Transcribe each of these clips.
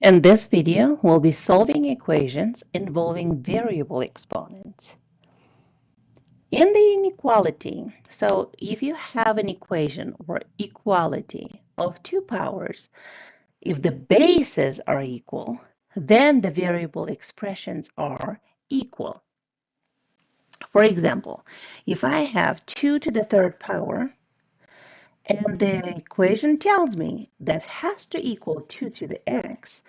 In this video, we'll be solving equations involving variable exponents. In the inequality, so if you have an equation or equality of two powers, if the bases are equal, then the variable expressions are equal. For example, if I have 2 to the third power, and the equation tells me that has to equal 2 to the x,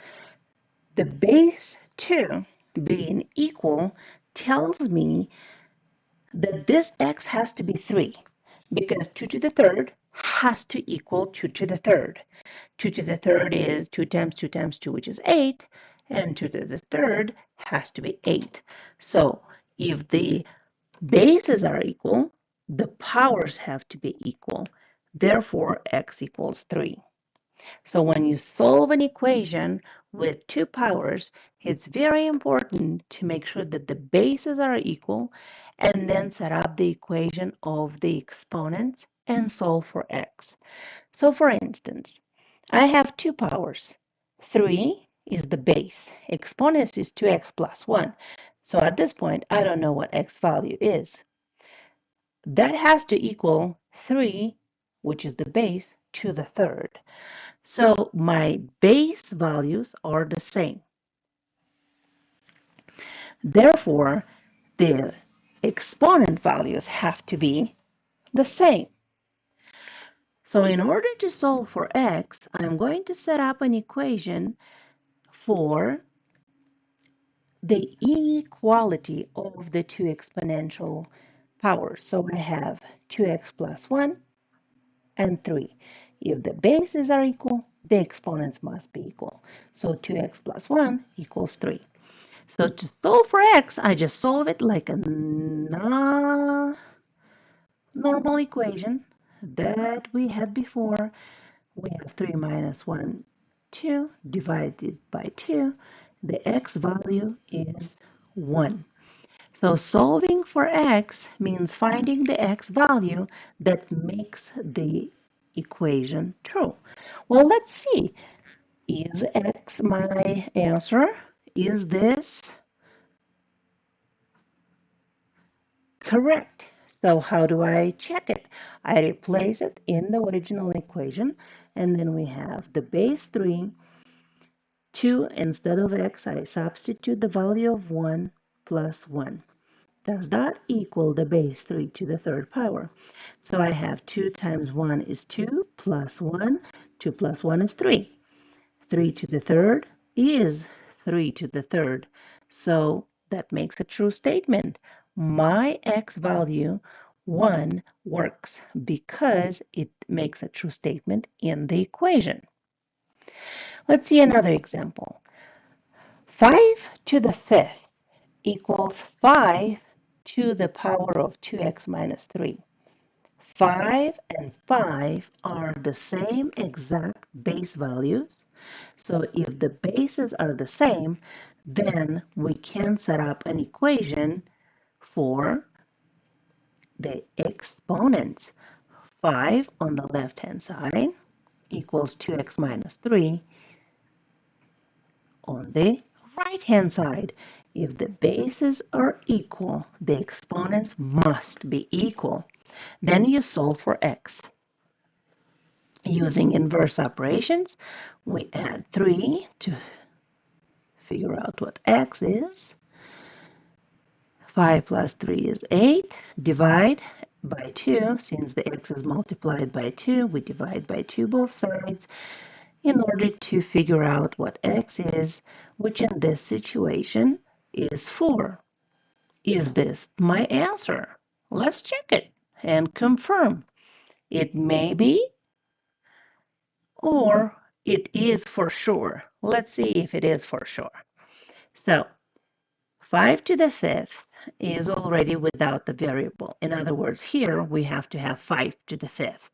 the base 2 being equal tells me that this x has to be 3 because 2 to the third has to equal 2 to the third. 2 to the third is 2 times 2, which is 8, and 2 to the third has to be 8. So if the bases are equal, the powers have to be equal. Therefore, x equals 3. So when you solve an equation with two powers, it's very important to make sure that the bases are equal and then set up the equation of the exponents and solve for x. So for instance, I have two powers. 3 is the base. Exponents is 2x plus 1. So at this point, I don't know what x value is. That has to equal 3, which is the base, to the third. So my base values are the same. Therefore, the exponent values have to be the same. So in order to solve for x, I'm going to set up an equation for the inequality of the two exponential powers. So I have 2x plus 1 and 3. If the bases are equal, the exponents must be equal. So 2x plus 1 equals 3. So to solve for x, I just solve it like a normal equation that we had before. We have 3 minus 1, 2, divided by 2. The x value is 1. So solving for x means finding the x value that makes the equation true. Well, let's see. Is x my answer? Is this correct? So how do I check it? I replace it in the original equation, and then we have the base 3, 2 instead of x, I substitute the value of 1 plus 1. Does that equal the base 3 to the third power? So I have 2 times 1 is 2 plus 1. 2 plus 1 is 3. 3 to the third is 3 to the third. So that makes a true statement. My x value 1 works because it makes a true statement in the equation. Let's see another example. 5 to the fifth equals 5 to the power of 2x minus 3. 5 and 5 are the same exact base values. So if the bases are the same, then we can set up an equation for the exponents. 5 on the left-hand side equals 2x minus 3 on the right-hand side. If the bases are equal, the exponents must be equal. Then you solve for x. Using inverse operations, we add 3 to figure out what x is. 5 plus 3 is 8. Divide by 2. Since the x is multiplied by 2, we divide by 2 both sides in order to figure out what x is, which in this situation is 4. Is this my answer? Let's check it and confirm. It may be, or it is for sure. Let's see if it is for sure. So 5 to the fifth is already without the variable. In other words, here we have to have 5 to the fifth.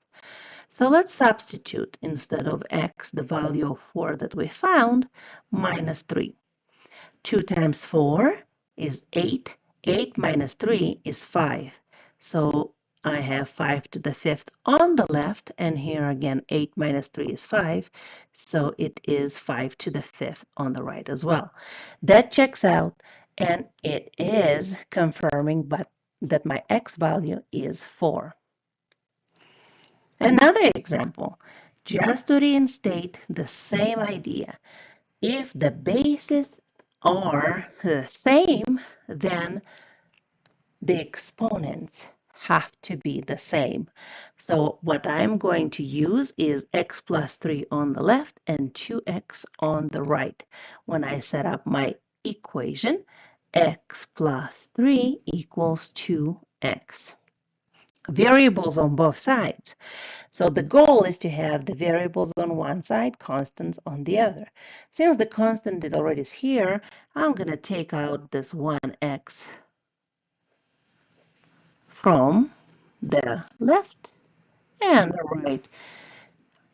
So let's substitute instead of x, the value of 4 that we found, minus 3. 2 times 4 is 8. 8 minus 3 is 5. So I have 5 to the 5th on the left, and here again 8 minus 3 is 5, so it is 5 to the 5th on the right as well. That checks out, and it is confirming that my x value is 4. Another example, just to reinstate the same idea. If the bases are the same, then the exponents have to be the same. So what I'm going to use is x plus 3 on the left and 2x on the right. When I set up my equation, x plus 3 equals 2x. Variables on both sides. So the goal is to have the variables on one side, constants on the other. Since the constant is already here, I'm going to take out this 1x from the left and the right,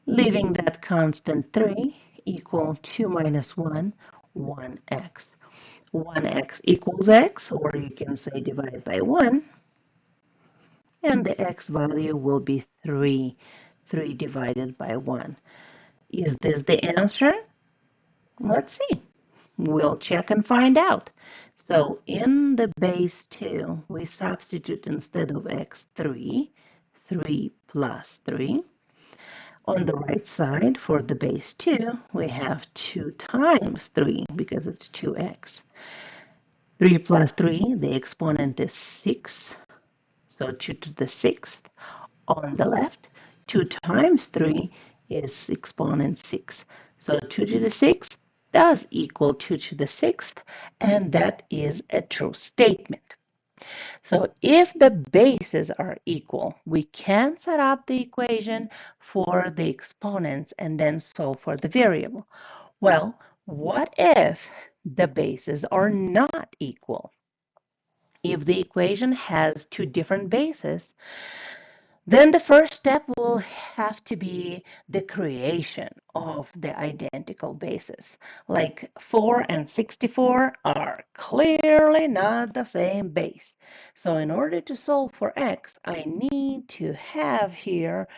leaving that constant 3 equal 2 minus 1, 1x. 1x equals x, or you can say divide by 1, and the x value will be 3. 3 divided by 1. Is this the answer? Let's see. We'll check and find out. So in the base 2, we substitute instead of x 3, 3 plus 3. On the right side, for the base 2, we have 2 times 3 because it's 2x. 3 plus 3, the exponent is 6. So 2 to the 6th on the left. 2 times 3 is exponent 6. So 2 to the 6th does equal 2 to the 6th, and that is a true statement. So if the bases are equal, we can set up the equation for the exponents and then solve for the variable. Well, what if the bases are not equal? If the equation has two different bases, then the first step will have to be the creation of the identical bases. Like 4 and 64 are clearly not the same base. So in order to solve for x, I need to have here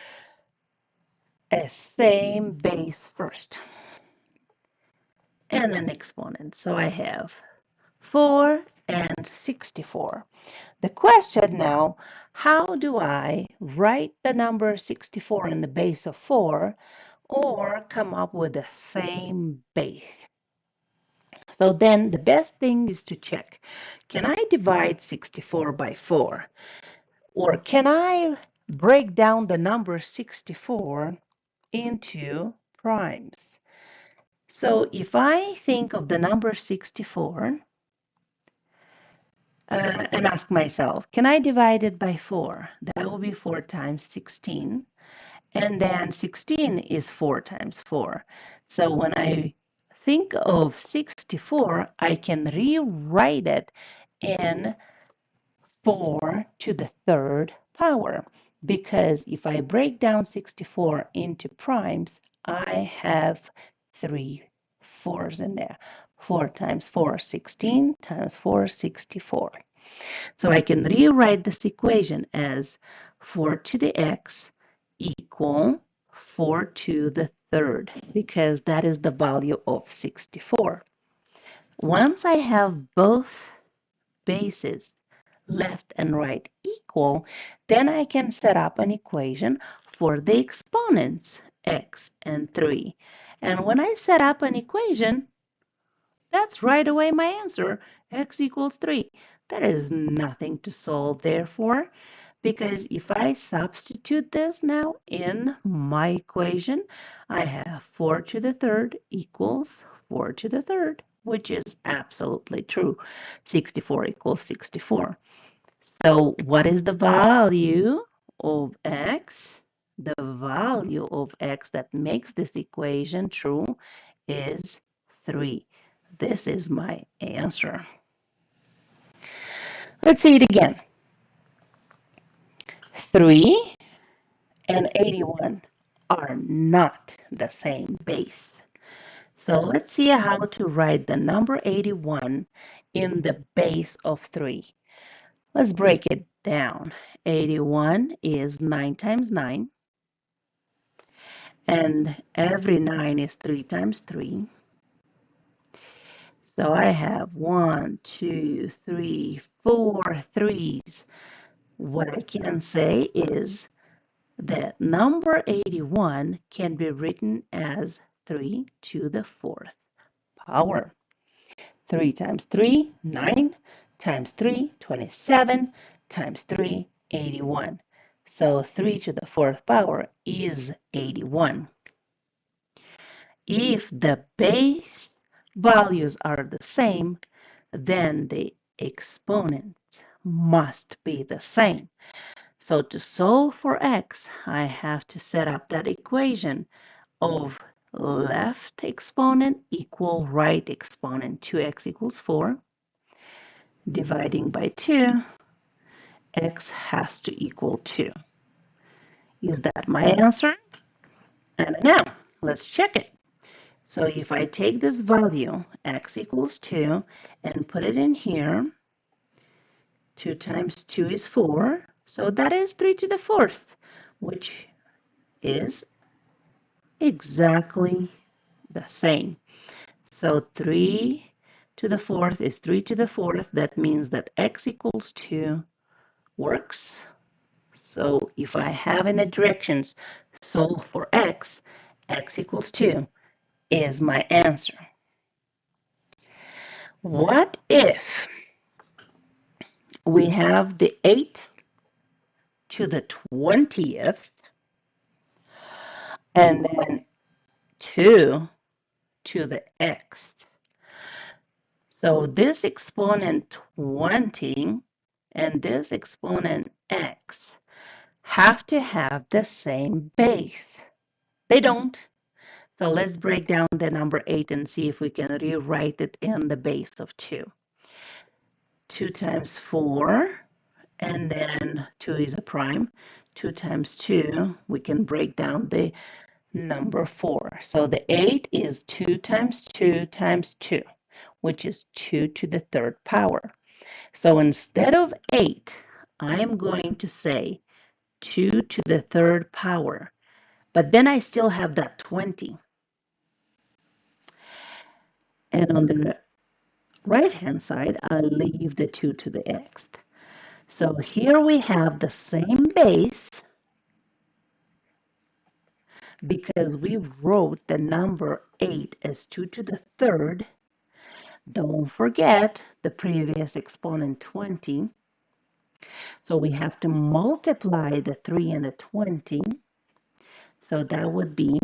a same base first and an exponent. So I have 4 and 64. The question now, how do I write the number 64 in the base of 4 or come up with the same base? So then the best thing is to check, can I divide 64 by 4? Or can I break down the number 64 into primes? So if I think of the number 64, and ask myself, can I divide it by 4? That will be 4 times 16. And then 16 is 4 times 4. So when I think of 64, I can rewrite it in 4 to the 3rd power. Because if I break down 64 into primes, I have 3 4s in there. 4 times 4, 16 times 4, 64. So I can rewrite this equation as 4 to the x equal 4 to the 3rd, because that is the value of 64. Once I have both bases, left and right, equal, then I can set up an equation for the exponents, x and 3. And when I set up an equation, that's right away my answer, x equals 3. There is nothing to solve therefore, because if I substitute this now in my equation, I have 4 to the 3rd equals 4 to the 3rd, which is absolutely true. 64 equals 64. So what is the value of x? The value of x that makes this equation true is 3. This is my answer. Let's see it again. 3 and 81 are not the same base. So let's see how to write the number 81 in the base of 3. Let's break it down. 81 is 9 times 9, and every 9 is 3 times 3. So I have 1, 2, 3, 4 threes. What I can say is that number 81 can be written as 3 to the 4th power. 3 times 3, 9, times 3, 27, times 3, 81. So 3 to the 4th power is 81. If the base values are the same, then the exponents must be the same. So to solve for x, I have to set up that equation of left exponent equal right exponent. 2x equals 4. Dividing by 2, x has to equal 2. Is that my answer? And now, let's check it. So if I take this value, x equals 2, and put it in here, 2 times 2 is 4. So that is 3 to the 4th, which is exactly the same. So 3 to the 4th is 3 to the 4th. That means that x equals 2 works. So if I have any directions, solve for x, x equals 2 is my answer. What if we have the 8 to the 20th and then 2 to the xth? So this exponent 20 and this exponent x have to have the same base. They don't. So let's break down the number 8 and see if we can rewrite it in the base of 2. 2 times 4, and then 2 is a prime. 2 times 2, we can break down the number 4. So the 8 is 2 times 2 times 2, which is 2 to the 3rd power. So instead of 8, I'm going to say 2 to the 3rd power. But then I still have that 20. And on the right-hand side, I leave the 2 to the xth. So here we have the same base because we wrote the number 8 as 2 to the 3rd. Don't forget the previous exponent 20. So we have to multiply the 3 and the 20. So that would be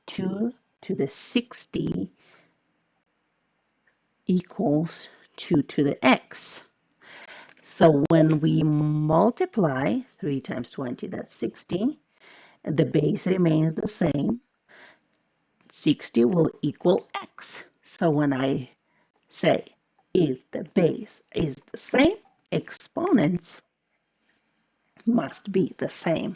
2 to the 60 equals 2 to the x. So when we multiply 3 times 20, that's 60. The base remains the same. 60 will equal x. So when I say if the base is the same, exponents must be the same.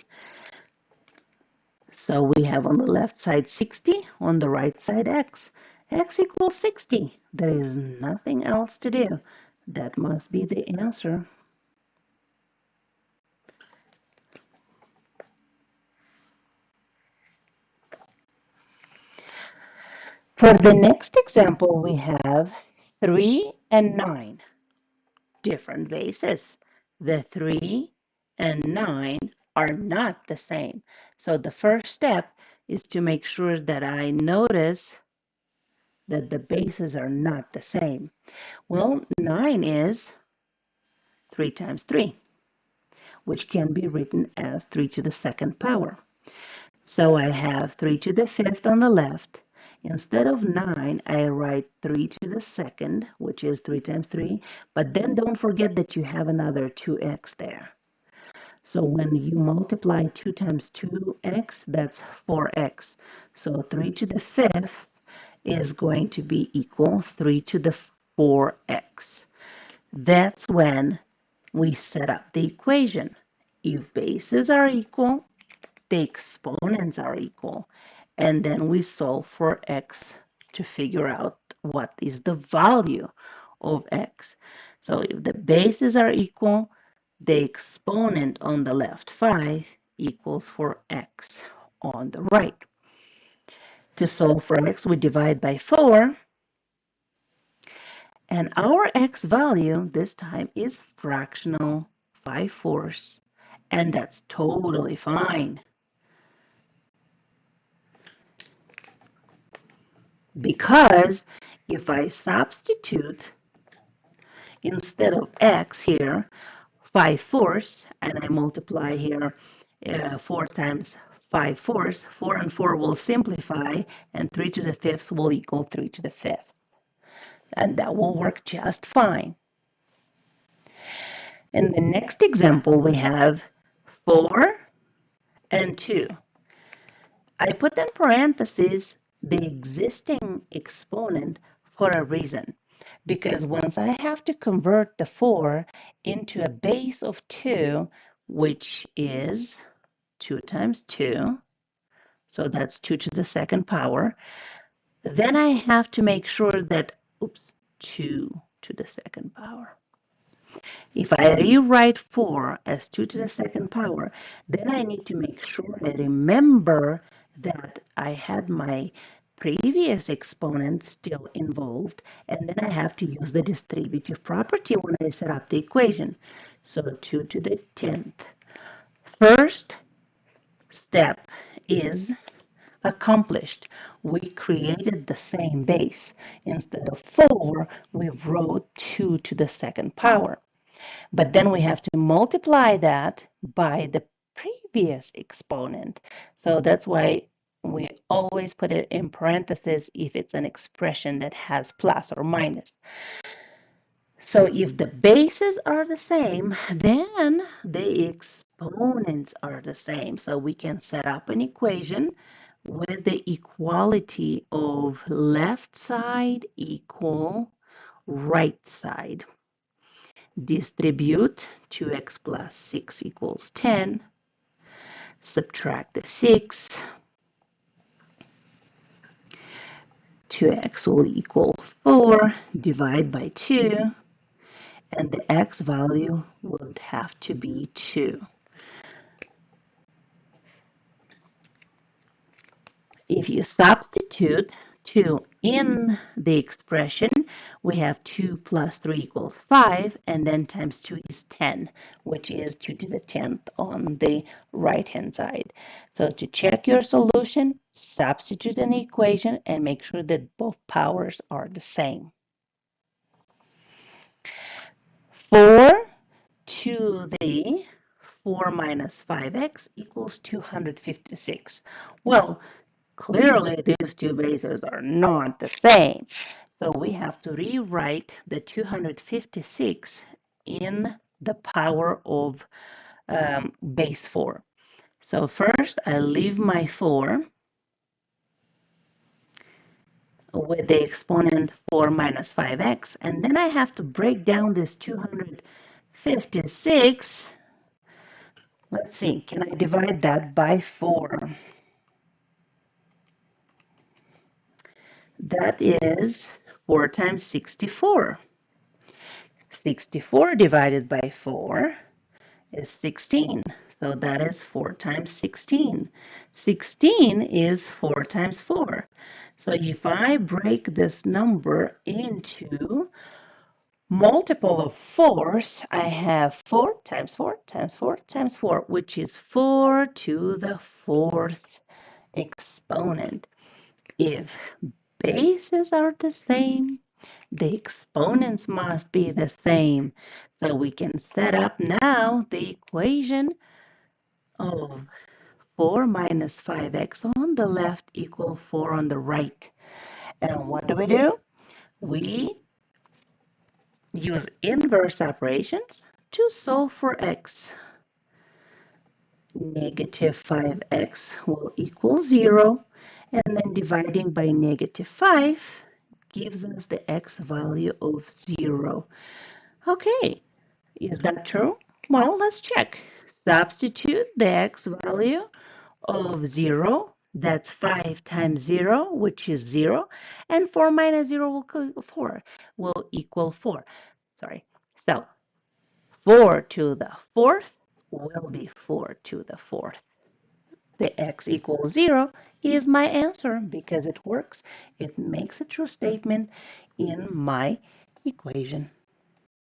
So we have on the left side 60, on the right side x. X equals 60. There is nothing else to do. That must be the answer. For the next example, we have 3 and 9, different bases. The 3 and 9 are not the same. So the first step is to make sure that I notice that the bases are not the same. Well, 9 is 3 times 3, which can be written as 3 to the 2nd power. So I have 3 to the 5th on the left. Instead of 9, I write 3 to the 2nd, which is 3 times 3. But then don't forget that you have another 2x there. So when you multiply 2 times 2x, that's 4x. So 3 to the 5th is going to be equal 3 to the 4x. That's when we set up the equation. If bases are equal, the exponents are equal, and then we solve for x to figure out what is the value of x. So if the bases are equal, the exponent on the left, 5, equals for x on the right. To solve for x, we divide by 4. And our x value this time is fractional 5/4, and that's totally fine. Because if I substitute instead of x here 5/4, and I multiply here 4 times 5/4, 4 and 4 will simplify, and 3 to the 5th will equal 3 to the 5th. And that will work just fine. In the next example, we have 4 and 2. I put in parentheses the existing exponent for a reason, because once I have to convert the 4 into a base of 2, which is 2 times 2, so that's 2 to the second power, then I have to make sure that, 2 to the second power. If I rewrite 4 as 2 to the second power, then I need to make sure I remember that I had my previous exponent still involved, and then I have to use the distributive property when I set up the equation. So 2 to the 10th. First step is accomplished. We created the same base. Instead of 4, we wrote 2 to the second power. But then we have to multiply that by the previous exponent. So that's why we always put it in parentheses if it's an expression that has plus or minus. So if the bases are the same, then the exponents are the same. So we can set up an equation with the equality of left side equal right side. Distribute 2x plus 6 equals 10. Subtract the 6. 2x will equal 4. Divide by 2. And the x value would have to be 2. If you substitute 2 in the expression, we have 2 plus 3 equals 5, and then times 2 is 10, which is 2 to the 10th on the right-hand side. So to check your solution, substitute an equation and make sure that both powers are the same. 4 to the 4 minus 5x equals 256. Well, clearly, these two bases are not the same. So we have to rewrite the 256 in the power of base 4. So first, I leave my 4 with the exponent 4 minus 5x, and then I have to break down this 256. Let's see, can I divide that by 4? That is 4 times 64. 64 divided by 4 is 16. So that is 4 times 16. 16 is 4 times 4. So if I break this number into multiple of 4s, I have 4 times 4 times 4 times 4, which is 4 to the 4th exponent. If bases are the same, the exponents must be the same. So we can set up now the equation of 4 minus 5x on the left equal 4 on the right. And what do? We use inverse operations to solve for x. Negative 5x will equal 0, and then dividing by negative 5 gives us the x value of 0. Okay, is that true? Well, let's check. Substitute the x value of 0 That's 5 times 0, which is 0, and 4 minus 0 will equal 4. Sorry. So 4 to the fourth will be 4 to the fourth. The x equals 0 is my answer because it works. It makes a true statement in my equation.